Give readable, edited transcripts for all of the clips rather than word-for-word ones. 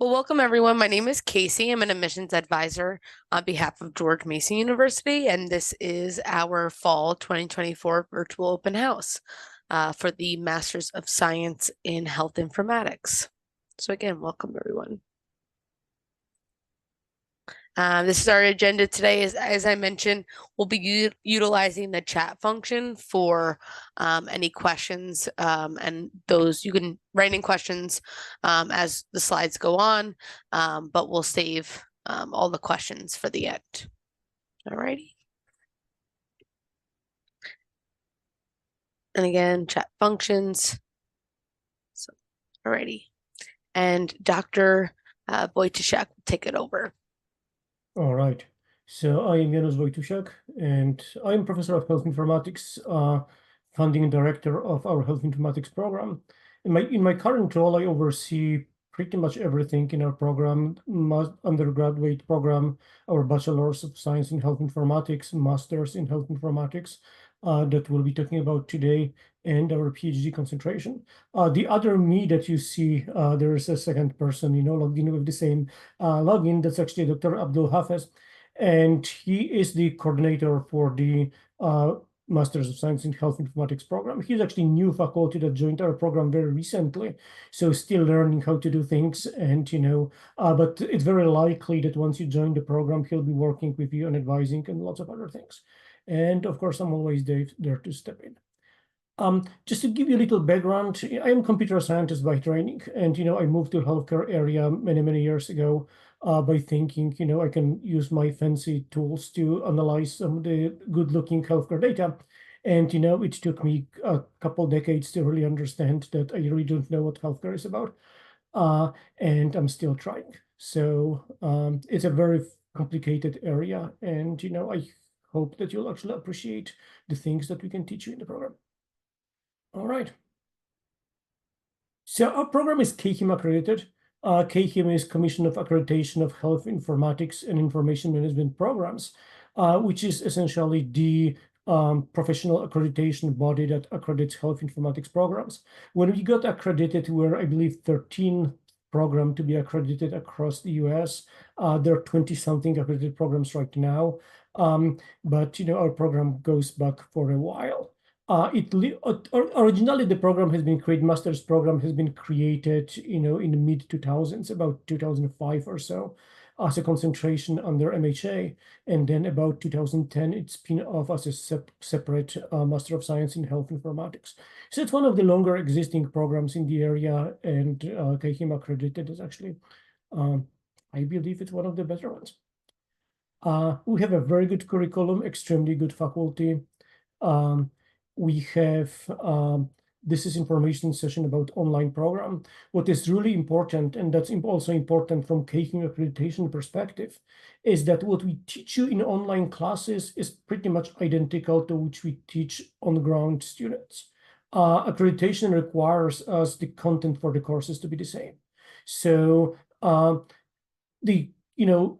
Well, welcome everyone. My name is Casey. I'm an admissions advisor on behalf of George Mason University, and this is our fall 2024 virtual open house for the Masters of Science in Health Informatics. So again, welcome everyone. This is our agenda today. As I mentioned, we'll be utilizing the chat function for any questions, and those you can write in questions as the slides go on, but we'll save all the questions for the end. All righty. And again, chat functions. So, all righty. And Dr. Wojtusiak will take it over. All right. So I am Janusz Wojtusiak, and I'm Professor of Health Informatics, Founding Director of our Health Informatics program. In my current role, I oversee pretty much everything in our program, undergraduate program, our Bachelor's of Science in Health Informatics, Master's in Health Informatics, that we'll be talking about today, and our PhD concentration. The other me that you see, there is a second person, logged in with the same login. That's actually Dr. Abdul Hafeez, and he is the coordinator for the Masters of Science in Health Informatics program. He's actually new faculty that joined our program very recently, so still learning how to do things. And but it's very likely that once you join the program, he'll be working with you and advising and lots of other things. And of course, I'm always there to step in. Just to give you a little background, I am a computer scientist by training, and I moved to healthcare area many years ago by thinking I can use my fancy tools to analyze some of the good-looking healthcare data, and it took me a couple decades to really understand that I really don't know what healthcare is about, and I'm still trying. So it's a very complicated area, and I hope that you'll actually appreciate the things that we can teach you in the program. All right. So our program is CAHIIM-Accredited. CAHIIM is Commission of Accreditation of Health Informatics and Information Management Programs, which is essentially the professional accreditation body that accredits health informatics programs. When we got accredited, we were, I believe, 13 program to be accredited across the US. There are 20-something accredited programs right now, but our program goes back for a while. Originally, the program has been created, master's program has been created, in the mid 2000s, about 2005 or so, as a concentration under MHA. And then about 2010, it spun off as a separate Master of Science in Health Informatics. So it's one of the longer existing programs in the area, and CAHIIM-Accredited is actually, I believe it's one of the better ones. We have a very good curriculum, extremely good faculty. We have, this is information session about online program. What is really important, and that's also important from CAHIIM accreditation perspective, is that what we teach you in online classes is pretty much identical to which we teach on-ground students. Accreditation requires us the content for the courses to be the same. So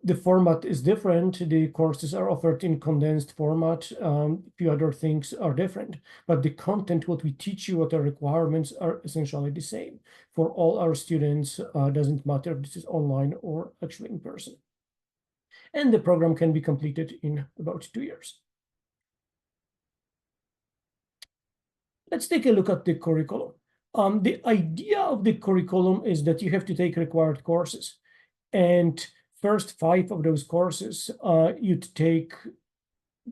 the format is different. The courses are offered in condensed format. A few other things are different, but the content, what we teach you, what our requirements are essentially the same for all our students. Doesn't matter if this is online or actually in person. And the program can be completed in about 2 years. Let's take a look at the curriculum. The idea of the curriculum is that you have to take required courses, and first 5 of those courses you'd take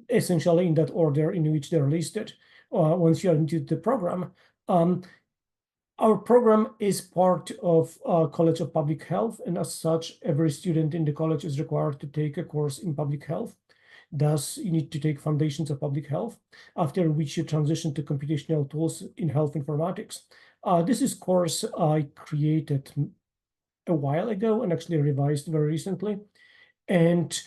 essentially in that order in which they're listed once you are into the program. Our program is part of College of Public Health, and as such, every student in the college is required to take a course in public health. Thus, you need to take Foundations of Public Health, after which you transition to Computational Tools in Health Informatics. This is course I created a while ago and actually revised very recently. And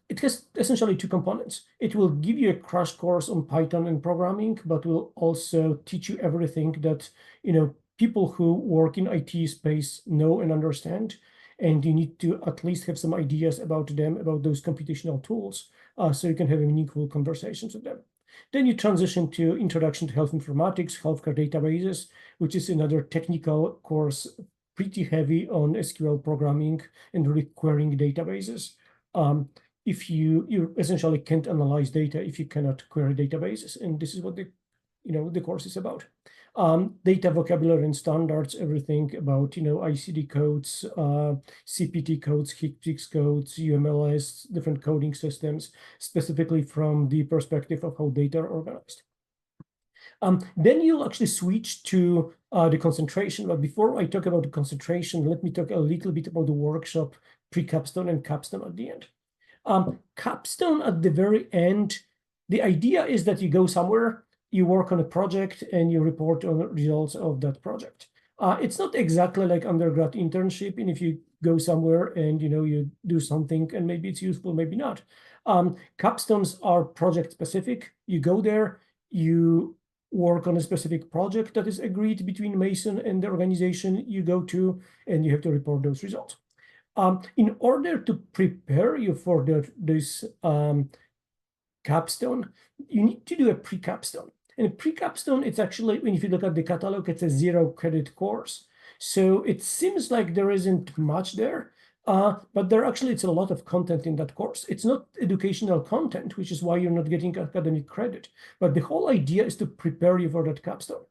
it has essentially 2 components. It will give you a crash course on Python and programming, but will also teach you everything that people who work in IT space know and understand. And you need to at least have some ideas about them, about those computational tools, so you can have meaningful conversations with them. Then you transition to Introduction to Health Informatics, Healthcare Databases, which is another technical course pretty heavy on SQL programming and really querying databases. If you essentially can't analyze data if you cannot query databases, and this is what the course is about. Data vocabulary and standards, everything about ICD codes, CPT codes, HICS codes, UMLS, different coding systems, specifically from the perspective of how data are organized. Then you'll actually switch to the concentration. But before I talk about the concentration, let me talk a little bit about the workshop, pre-capstone and capstone at the end. Capstone at the very end, the idea is that you go somewhere, you work on a project, and you report on the results of that project. It's not exactly like undergrad internship, and if you go somewhere and you do something and maybe it's useful, maybe not. Capstones are project specific. You go there, you work on a specific project that is agreed between Mason and the organization you go to, and you have to report those results. In order to prepare you for this capstone, you need to do a pre-capstone. And a pre-capstone, it's actually, if you look at the catalog, it's a 0 credit course. So it seems like there isn't much there, but it's a lot of content in that course. It's not educational content, which is why you're not getting academic credit. But the whole idea is to prepare you for that capstone.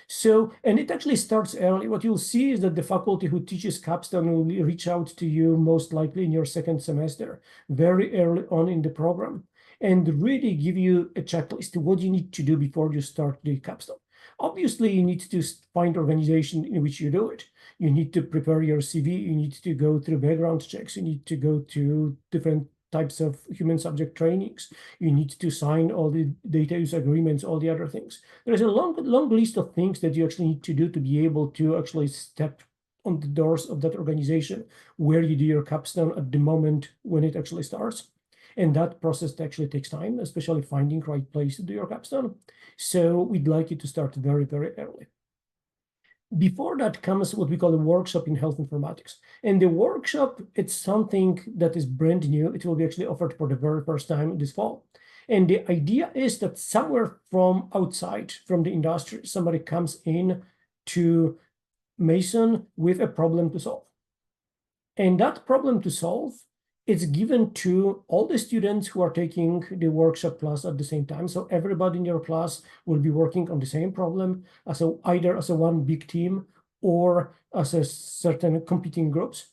So, and it actually starts early. What you'll see is that the faculty who teaches capstone will reach out to you most likely in your second semester, very early on in the program, and really give you a checklist to what you need to do before you start the capstone. Obviously, you need to find organization in which you do it. You need to prepare your CV. You need to go through background checks. You need to go to different types of human subject trainings. You need to sign all the data use agreements, all the other things. There's a long list of things that you actually need to do to be able to actually step on the doors of that organization where you do your capstone at the moment when it actually starts. And that process actually takes time, especially finding the right place to do your capstone. So we'd like you to start very, very early. Before that comes what we call a workshop in health informatics. And the workshop, it's something that is brand new. It will be actually offered for the very first time this fall. And the idea is that somewhere from outside, from the industry, somebody comes in to Mason with a problem to solve. And that problem to solve, it's given to all the students who are taking the workshop class at the same time. So everybody in your class will be working on the same problem either as a one big team or as a certain competing groups.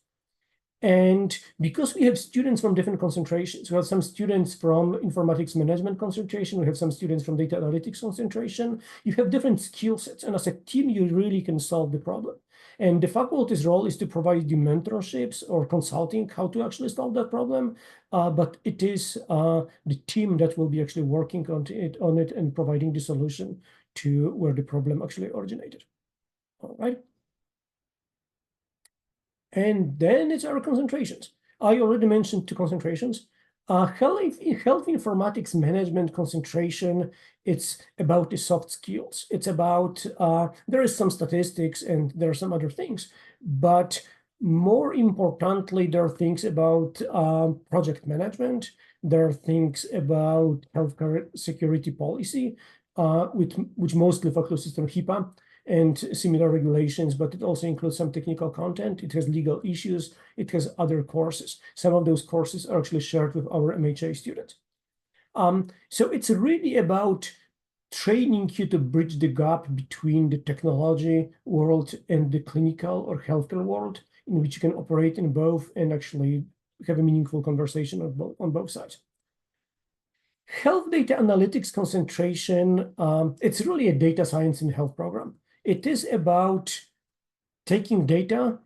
And because we have students from different concentrations, we have some students from informatics management concentration, we have some students from data analytics concentration, you have different skill sets. And as a team, you really can solve the problem. And the faculty's role is to provide the mentorships or consulting how to actually solve that problem. But it is the team that will be actually working on it and providing the solution to where the problem actually originated. All right. And then it's our concentrations. I already mentioned 2 concentrations. Health informatics management concentration, it's about the soft skills. It's about, there is some statistics and there are some other things, but more importantly, there are things about project management. There are things about healthcare security policy, which mostly focuses on HIPAA and similar regulations, but it also includes some technical content. It has legal issues. It has other courses. Some of those courses are actually shared with our MHA students. So it's really about training you to bridge the gap between the technology world and the clinical or healthcare world, in which you can operate in both and actually have a meaningful conversation on both sides. Health data analytics concentration, it's really a data science in health program. It is about taking data,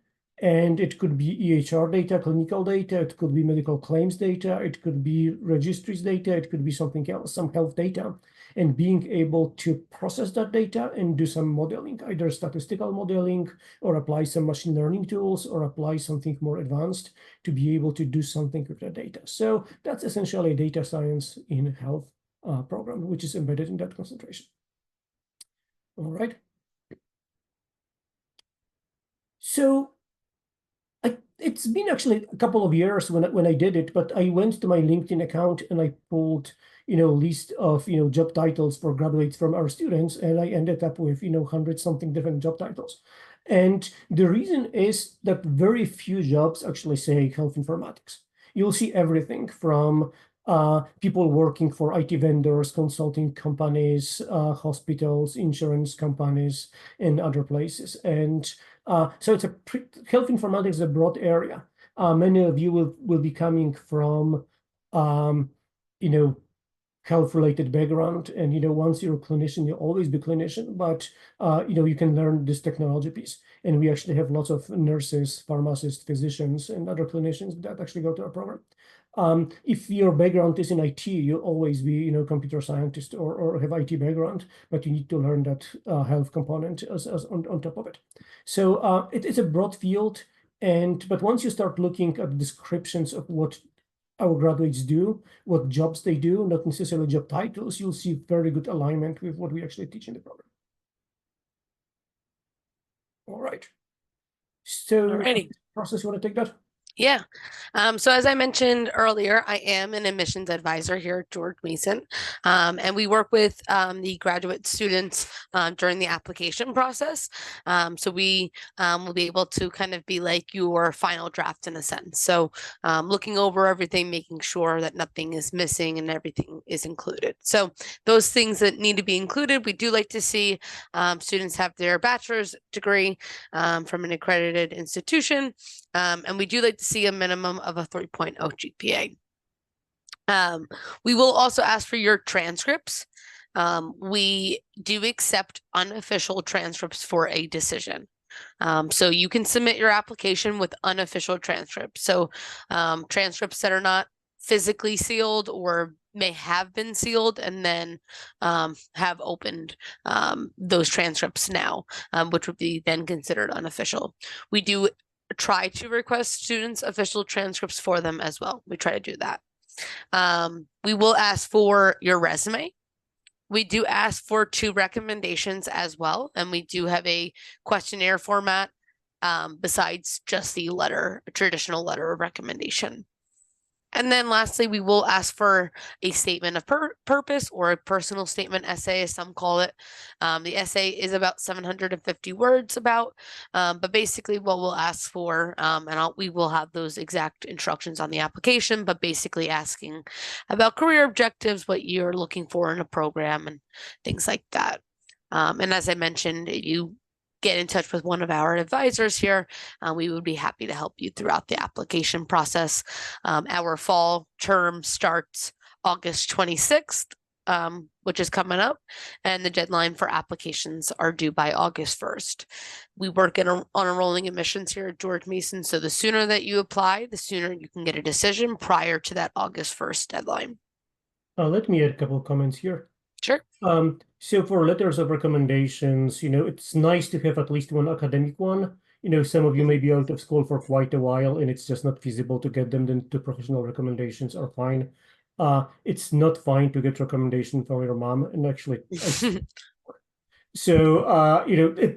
and it could be EHR data, clinical data, it could be medical claims data, it could be registries data, it could be something else, some health data, and being able to process that data and do some modeling, either statistical modeling or apply some machine learning tools or apply something more advanced to be able to do something with that data. So that's essentially a data science in health program, which is embedded in that concentration. All right. So it's been actually a couple of years when I did it, but I went to my LinkedIn account and I pulled, a list of, job titles for graduates from our students, and I ended up with, 100-something different job titles. And the reason is that very few jobs actually say health informatics. You'll see everything from people working for IT vendors, consulting companies, hospitals, insurance companies, and other places. And so it's health informatics is a broad area. Many of you will be coming from, you know, health-related background, and once you're a clinician, you'll always be clinician. But you can learn this technology piece, and we actually have lots of nurses, pharmacists, physicians, and other clinicians that actually go to our program. If your background is in IT, you'll always be, computer scientist or have IT background, but you need to learn that health component as on top of it. So it's a broad field, but once you start looking at descriptions of what our graduates do, what jobs they do, not necessarily job titles, you'll see very good alignment with what we actually teach in the program. All right. So Alrighty. process, you want to take that? Yeah. So as I mentioned earlier, I am an admissions advisor here at George Mason, and we work with the graduate students during the application process. So we will be able to kind of be like your final draft in a sense. So looking over everything, making sure that nothing is missing and everything is included. So those things that need to be included, we do like to see students have their bachelor's degree from an accredited institution, and we do like to see a minimum of a 3.0 GPA. We will also ask for your transcripts. We do accept unofficial transcripts for a decision. So you can submit your application with unofficial transcripts. So transcripts that are not physically sealed or may have been sealed and then have opened those transcripts now, which would be then considered unofficial. We do try to request students official transcripts for them as well. We try to do that. We will ask for your resume. We do ask for 2 recommendations as well, and we do have a questionnaire format besides just the traditional letter of recommendation. And then lastly, we will ask for a statement of purpose or a personal statement essay, as some call it. The essay is about 750 words but basically what we'll ask for, and we will have those exact instructions on the application, but basically asking about career objectives, what you're looking for in a program and things like that. And as I mentioned, you get in touch with one of our advisors here, we would be happy to help you throughout the application process. Our fall term starts August 26th, which is coming up, and the deadline for applications are due by August 1st. We work on enrolling admissions here at George Mason, so the sooner that you apply, the sooner you can get a decision prior to that August 1st deadline. Let me add a couple of comments here. Sure. So for letters of recommendations, it's nice to have at least one academic one. Some of you may be out of school for quite a while and it's just not feasible to get them. Then 2 professional recommendations are fine. It's not fine to get recommendation from your mom, and actually, so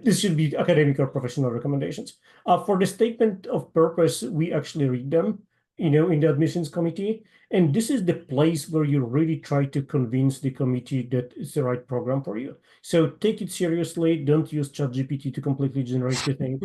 this should be academic or professional recommendations. For the statement of purpose, we actually read them, in the admissions committee. And this is the place where you really try to convince the committee that it's the right program for you. So take it seriously. Don't use ChatGPT to completely generate the thing.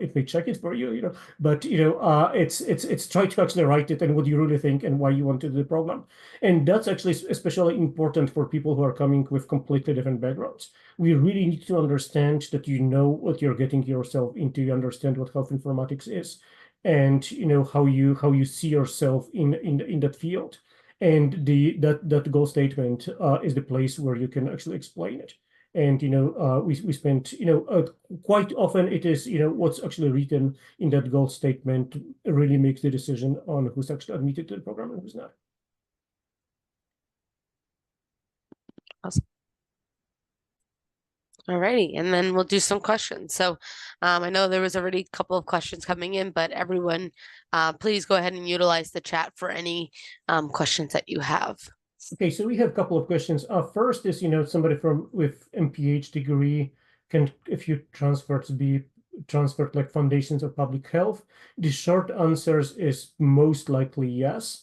It may check it for you, but it's try to actually write it and what you really think and why you want to do the program. And that's actually especially important for people who are coming with completely different backgrounds. We really need to understand that you know what you're getting yourself into. You understand what health informatics is, and how you see yourself in that field, and that goal statement is the place where you can actually explain it. And we spent quite often it is what's actually written in that goal statement really makes the decision on who's actually admitted to the program and who's not. Awesome. Alrighty, and then we'll do some questions. So I know there was already a couple of questions coming in, but everyone, please go ahead and utilize the chat for any questions that you have. Okay, so we have a couple of questions. First is, somebody with MPH degree, can a few transfers be transferred like foundations of public health? The short answers is most likely yes.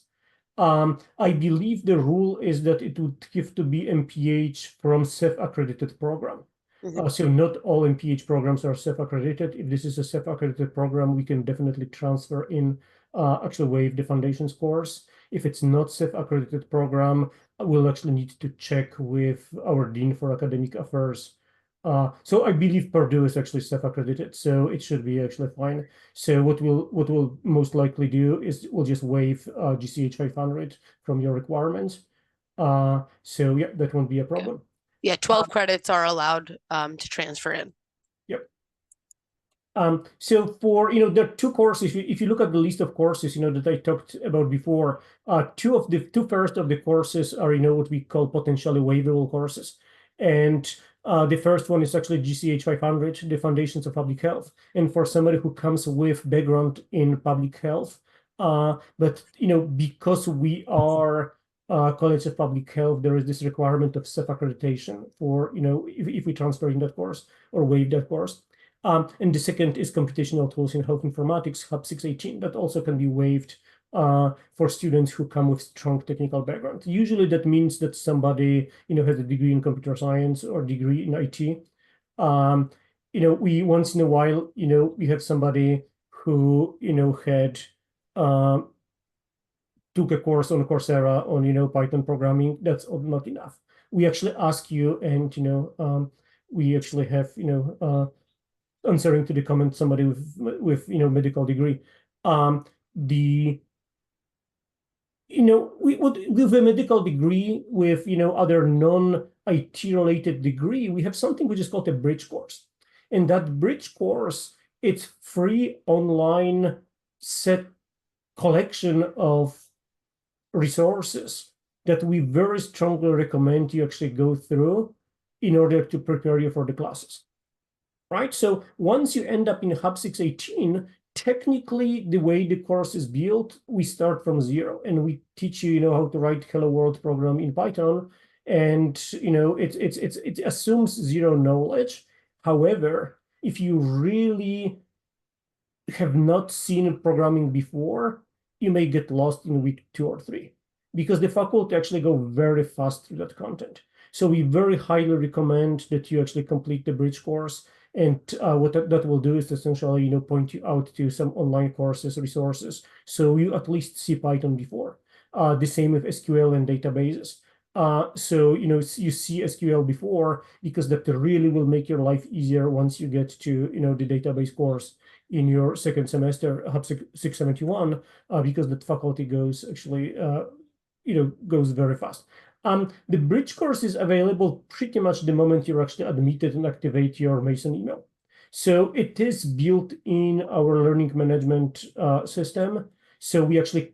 I believe the rule is that it would have to be MPH from self-accredited program. So not all MPH programs are self-accredited. If this is a self-accredited program, we can definitely transfer in, actually waive the foundations course. If it's not self-accredited program, we'll actually need to check with our Dean for Academic Affairs. So I believe Purdue is actually self-accredited, so it should be actually fine. So what we'll most likely do is we'll just waive GCH 500 from your requirements. So yeah, that won't be a problem. Yeah, 12 credits are allowed to transfer in. Yep. So for, there are two courses. If you look at the list of courses, that I talked about before, two first of the courses are, what we call potentially waivable courses. And the first one is actually GCH 500, the Foundations of Public Health. And for somebody who comes with background in public health, but, because we are College of Public Health, there is this requirement of self-accreditation for, if we transfer in that course or waive that course. And the second is computational tools in health informatics, Hub 618, that also can be waived for students who come with strong technical background. Usually that means that somebody, has a degree in computer science or degree in IT. We once in a while, we have somebody who, had took a course on Coursera on, Python programming. That's not enough. We actually ask you, and, we actually have, answering to the comment, somebody with medical degree. We would with a medical degree with other non-IT related degree, we have something which is called a bridge course. And that bridge course, it's free online set collection of resources that we very strongly recommend you actually go through in order to prepare you for the classes. Right? So once you end up in Hub 618, technically the way the course is built, we start from zero and we teach you, how to write Hello World program in Python. And, it assumes zero knowledge. However, if you really have not seen programming before, you may get lost in week 2 or 3 because the faculty actually go very fast through that content. So we very highly recommend that you actually complete the bridge course. And what that will do is essentially, point you out to some online courses, resources. So you at least see Python before. The same with SQL and databases. So, you see SQL before because that really will make your life easier once you get to, the database course in your second semester, Hub 671, because that faculty goes actually, goes very fast. The bridge course is available pretty much the moment you're actually admitted and activate your Mason email. So it is built in our learning management system. So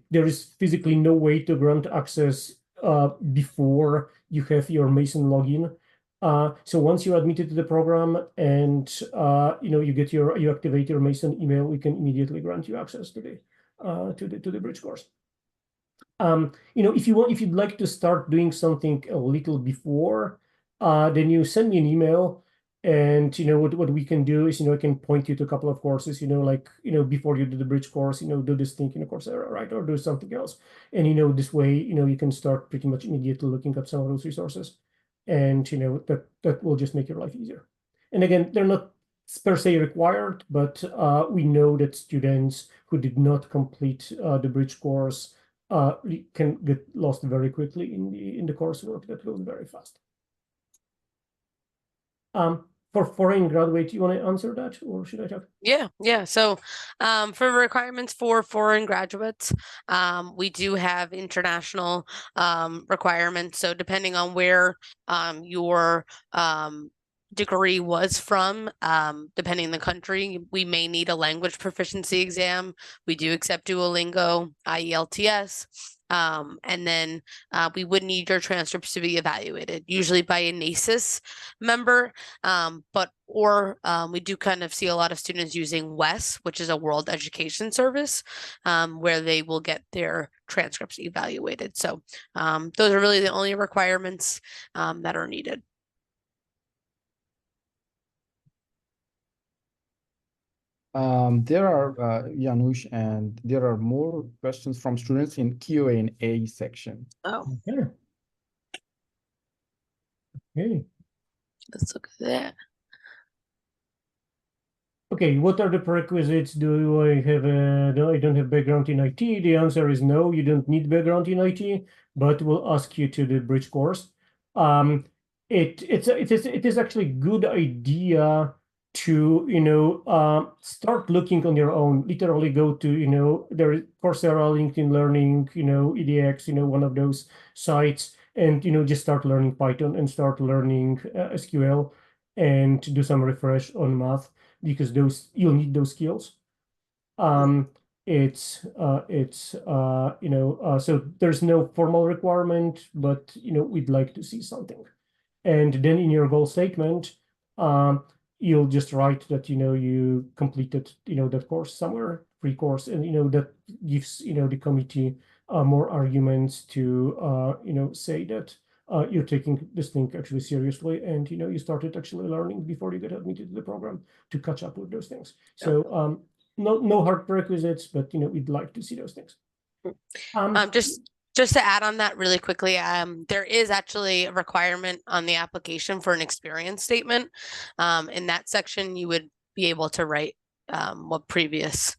there is physically no way to grant access before you have your Mason login. So once you're admitted to the program and you activate your Mason email, we can immediately grant you access to the bridge course. If you'd like to start doing something a little before, then you send me an email, and what we can do is I can point you to a couple of courses, before you do the bridge course, do this thing in a Coursera, right, or do something else, and this way you can start pretty much immediately looking at some of those resources, and that will just make your life easier. And again, they're not per se required, but we know that students who did not complete the bridge course can get lost very quickly in the coursework that goes very fast. For foreign graduate, you want to answer that, or should I talk? Yeah. So, for requirements for foreign graduates, we do have international requirements. So depending on where your degree was from, depending on the country, we may need a language proficiency exam. We do accept Duolingo, IELTS. And then we would need your transcripts to be evaluated, usually by a NACIS member, we do kind of see a lot of students using WES, which is a World Education Service, where they will get their transcripts evaluated. So those are really the only requirements that are needed. There are Janusz, and there are more questions from students in Q&A section. Oh, Okay. let's look at that. okay, what are the prerequisites? Do I have a, no, I don't have background in IT? The answer is no, you don't need background in IT, but we'll ask you to the bridge course. It is actually a good idea to, start looking on your own, literally go to, there is Coursera, LinkedIn Learning, EDX, one of those sites, and, just start learning Python and start learning SQL and do some refresh on math, because you'll need those skills. So there's no formal requirement, but we'd like to see something. And then in your goal statement, you'll just write that you completed that course somewhere, free course, and that gives the committee more arguments to say that you're taking this thing actually seriously, and you started actually learning before you get admitted to the program to catch up with those things. So no hard prerequisites, but we'd like to see those things. Just to add on that really quickly, there is actually a requirement on the application for an experience statement. In that section, you would be able to write what previous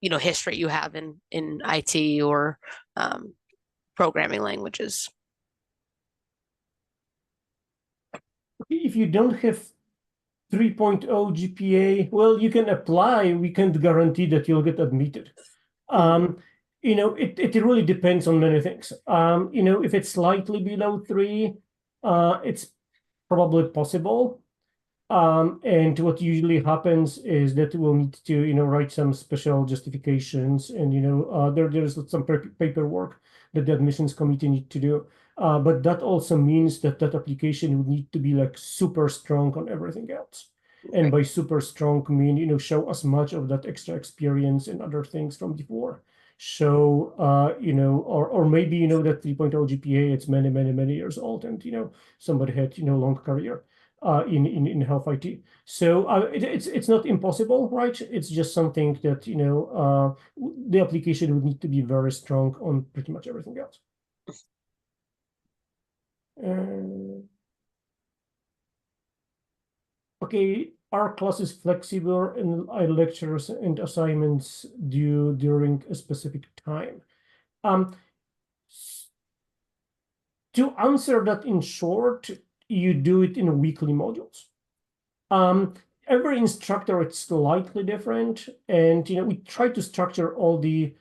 history you have in IT or programming languages. If you don't have 3.0 GPA, well, you can apply. We can't guarantee that you'll get admitted. It really depends on many things. If it's slightly below 3, it's probably possible. And what usually happens is that we'll need to, write some special justifications, and there's some paperwork that the admissions committee need to do. But that also means that application would need to be like super strong on everything else. And by super strong, mean, show as much of that extra experience and other things from before. So, or maybe, that 3.0 GPA, it's many, many, many years old, and, somebody had, long career in health IT. So it's not impossible, right? It's just something that, the application would need to be very strong on pretty much everything else. Okay, are classes flexible and are lectures and assignments due during a specific time? To answer that in short, you do it in weekly modules. Every instructor is slightly different, and we try to structure all the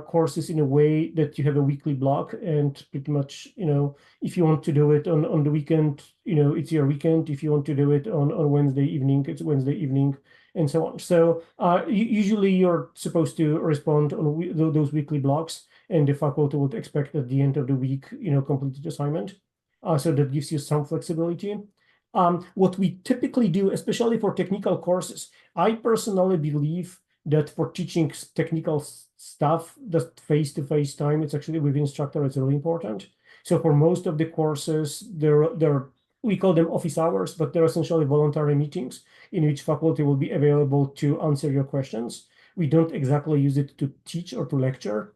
courses in a way that you have a weekly block, and pretty much if you want to do it on the weekend, it's your weekend. If you want to do it on Wednesday evening, it's Wednesday evening, and so on. So usually you're supposed to respond on those weekly blocks, and the faculty would expect at the end of the week completed assignment. So that gives you some flexibility. What we typically do, especially for technical courses, I personally believe that for teaching technical stuff, that face-to-face time, it's actually with instructor, it's really important. So for most of the courses, we call them office hours, but they're essentially voluntary meetings in which faculty will be available to answer your questions. We don't exactly use it to teach or to lecture,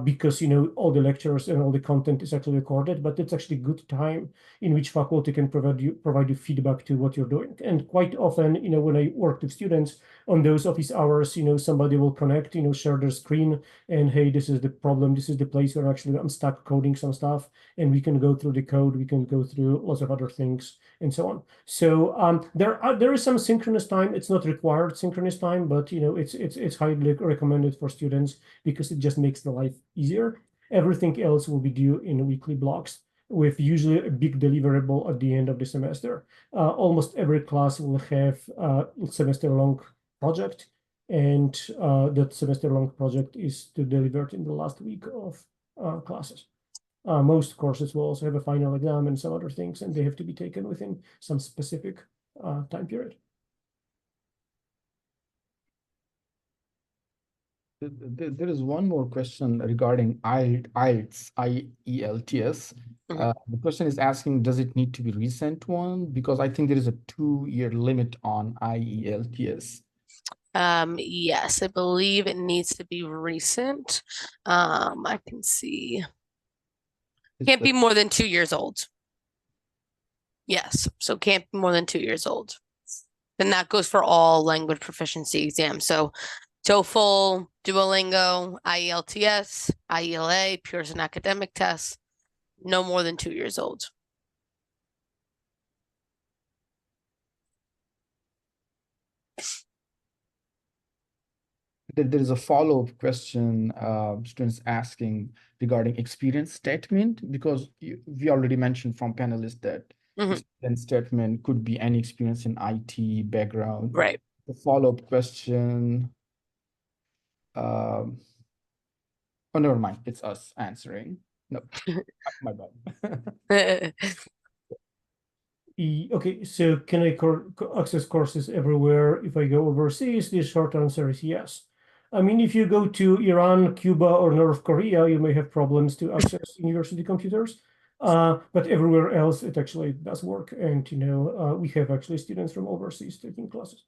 because all the lectures and all the content is actually recorded, but it's actually good time in which faculty can provide you feedback to what you're doing. And quite often, when I work with students on those office hours, somebody will connect, share their screen, and hey, this is the problem, this is the place where actually I'm stuck coding some stuff, and we can go through the code, we can go through lots of other things, and so on. So there is some synchronous time. It's not required synchronous time, but it's highly recommended for students because it just makes the life easier. Everything else will be due in weekly blocks, with usually a big deliverable at the end of the semester. Almost every class will have a semester-long project, and that semester-long project is to deliver it in the last week of classes. Most courses will also have a final exam and some other things, and they have to be taken within some specific time period. There is one more question regarding IELTS, IELTS. The question is asking, does it need to be recent one? Because I think there is a 2-year limit on IELTS. Yes, I believe it needs to be recent. I can see. Can't be more than 2 years old. Yes, so can't be more than 2 years old. And that goes for all language proficiency exams. So TOEFL, Duolingo, IELTS, IELA, Pearson academic tests, no more than 2 years old. There is a follow-up question, students asking regarding experience statement, because we already mentioned from panelists that experience statement could be any experience in IT background. Right. The follow-up question, oh, never mind, it's us answering. No, my bad. Okay, so can I access courses everywhere if I go overseas? The short answer is yes. I mean, if you go to Iran, Cuba, or North Korea, you may have problems to access university computers. But everywhere else, it actually does work. And, we have actually students from overseas taking classes.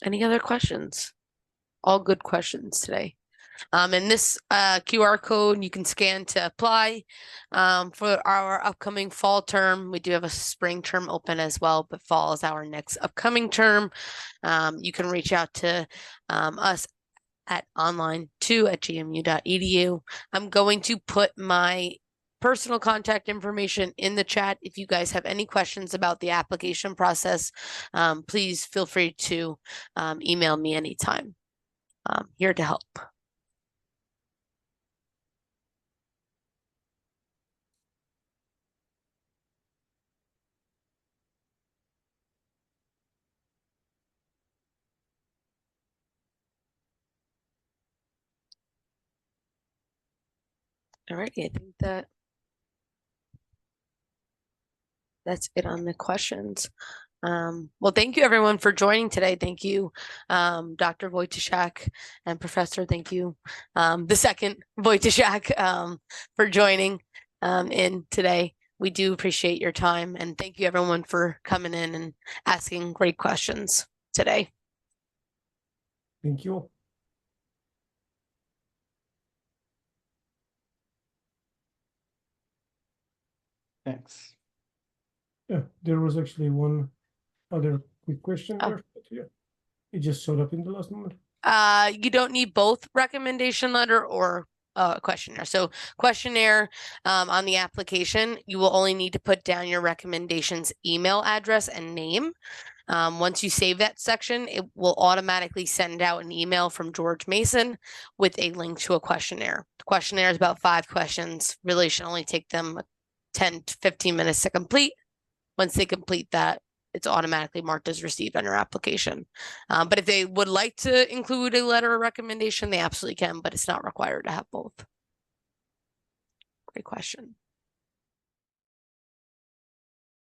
Any other questions? All good questions today. And this QR code you can scan to apply for our upcoming fall term. We do have a spring term open as well, but fall is our next upcoming term. You can reach out to us at online2@gmu.edu. I'm going to put my personal contact information in the chat. If you guys have any questions about the application process, please feel free to email me anytime. I'm here to help. All right, I think that's it on the questions. Well, thank you everyone for joining today. Thank you, Dr. Wojtusiak and Professor. Thank you, the second Wojtusiak, for joining in today. We do appreciate your time, and thank you everyone for coming in and asking great questions today. Thank you. Thanks. Yeah, there was actually one other quick question there. But yeah, it just showed up in the last moment. You don't need both recommendation letter or questionnaire. So questionnaire on the application, you will only need to put down your recommendations email address and name. Once you save that section, it will automatically send out an email from George Mason with a link to a questionnaire. The questionnaire is about 5 questions. Really should only take them 10 to 15 minutes to complete. Once they complete that, it's automatically marked as received on your application. But if they would like to include a letter of recommendation, they absolutely can, but it's not required to have both. Great question.